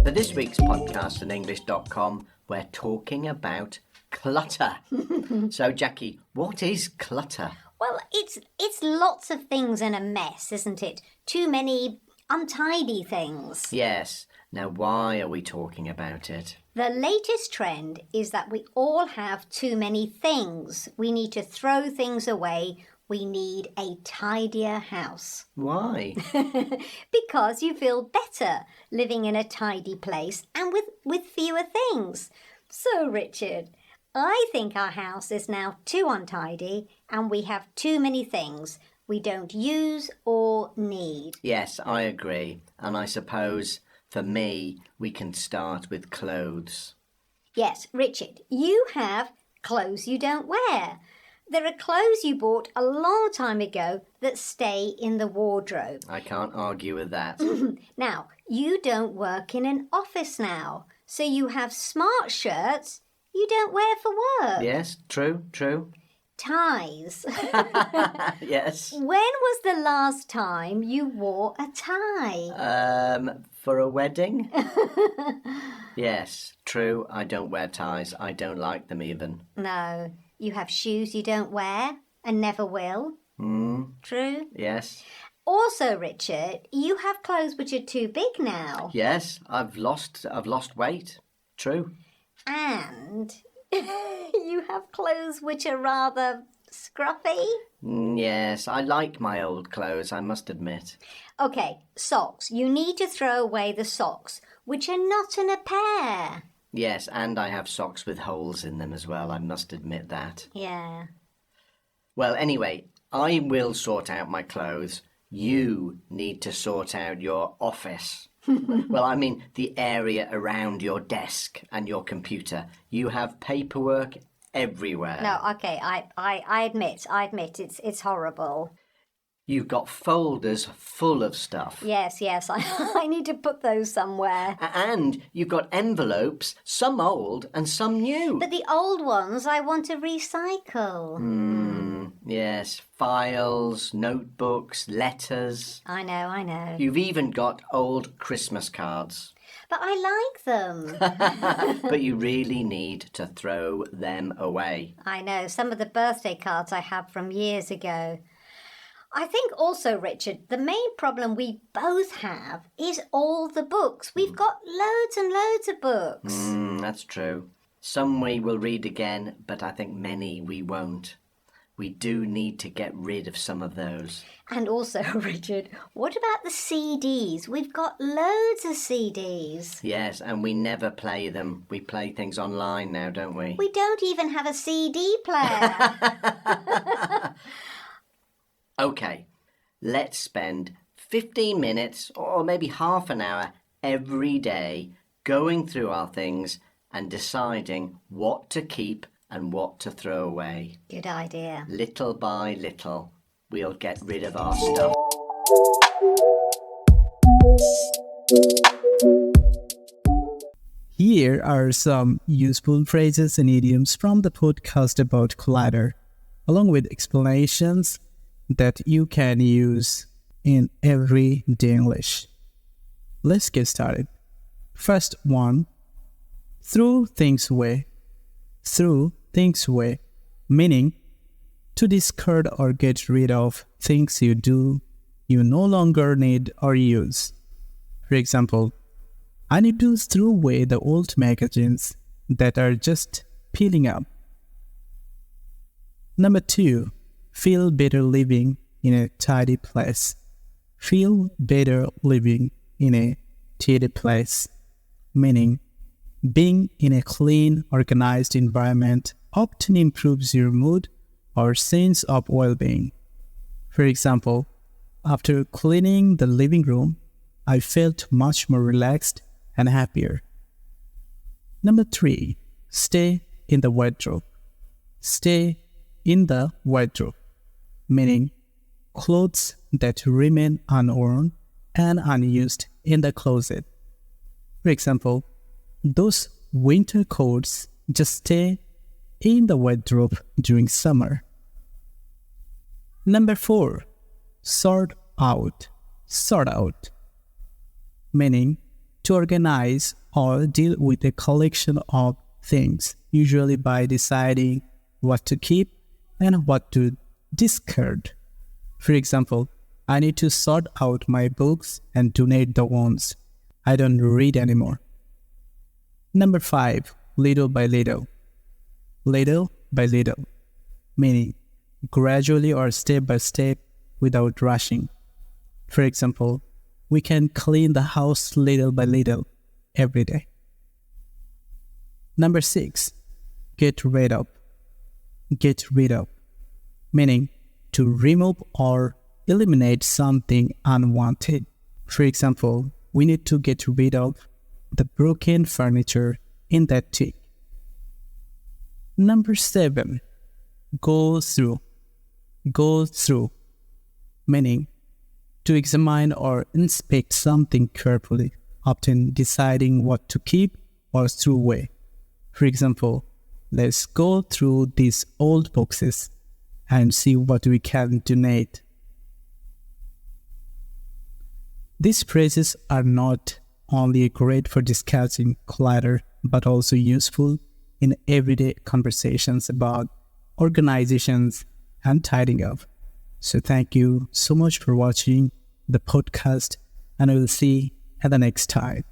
For this week's podcast on English.com, we're talking about clutter. So, Jackie, what is clutter? Well, it's lots of things in a mess, isn't it? Too many untidy things. Yes. Now, why are we talking about it? The latest trend is that we all have too many things. We need to throw things away. We need a tidier house. Why? Because you feel better living in a tidy place and with fewer things. So, Richard, I think our house is now too untidy and we have too many things we don't use or need. Yes, I agree. And I suppose, for me, we can start with clothes. Yes, Richard, you have clothes you don't wear. There are clothes you bought a long time ago that stay in the wardrobe. I can't argue with that. Now, you don't work in an office now, so you have smart shirts you don't wear for work. Yes, true. Ties. Yes. When was the last time you wore a tie? For a wedding? Yes, true. I don't wear ties. I don't like them even. No. You have shoes you don't wear and never will. True. Yes. Also, Richard, you have clothes which are too big now. Yes, I've lost weight. True. And you have clothes which are rather scruffy. Yes, I like my old clothes, I must admit. Okay, socks. You need to throw away the socks which are not in a pair. Yes, and I have socks with holes in them as well, I must admit that. Yeah. Well, anyway, I will sort out my clothes. You need to sort out your office. Well, I mean the area around your desk and your computer. You have paperwork everywhere. No, okay, I admit it's horrible. You've got folders full of stuff. Yes, I need to put those somewhere. And you've got envelopes, some old and some new. But the old ones I want to recycle. Yes, files, notebooks, letters. I know. You've even got old Christmas cards. But I like them. But you really need to throw them away. I know, some of the birthday cards I have from years ago. I think also, Richard, the main problem we both have is all the books. We've got loads and loads of books. That's true. Some we will read again, but I think many we won't. We do need to get rid of some of those. And also, Richard, what about the CDs? We've got loads of CDs. Yes, and we never play them. We play things online now, don't we? We don't even have a CD player. Okay, let's spend 15 minutes or maybe half an hour every day going through our things and deciding what to keep and what to throw away. Good idea. Little by little, we'll get rid of our stuff. Here are some useful phrases and idioms from the podcast about clutter, along with explanations that you can use in everyday English. Let's get started. First one, throw things away. Throw things away, meaning to discard or get rid of things you no longer need or use. For example, I need to throw away the old magazines that are just peeling up. Number 2, feel better living in a tidy place. Feel better living in a tidy place, meaning being in a clean, organized environment often improves your mood or sense of well-being. For example, after cleaning the living room, I felt much more relaxed and happier. Number 3, stay in the wardrobe. Stay in the wardrobe, meaning clothes that remain unworn and unused in the closet. For example, those winter coats just stay in the wardrobe during summer. Number 4, sort out. sort out, meaning to organize or deal with a collection of things, usually by deciding what to keep and what to discard. For example, I need to sort out my books and donate the ones I don't read anymore. Number 5, little by little. Little by little, meaning gradually or step by step without rushing. For example, we can clean the house little by little every day. Number 6, get rid of. Get rid of, meaning to remove or eliminate something unwanted. For example, we need to get rid of the broken furniture in that attic. Number 7, go through. Go through, meaning to examine or inspect something carefully, often deciding what to keep or throw away. For example, let's go through these old boxes and see what we can donate. These phrases are not only great for discussing clutter, but also useful in everyday conversations about organizations and tidying up. So thank you so much for watching the podcast, and I will see you at the next time.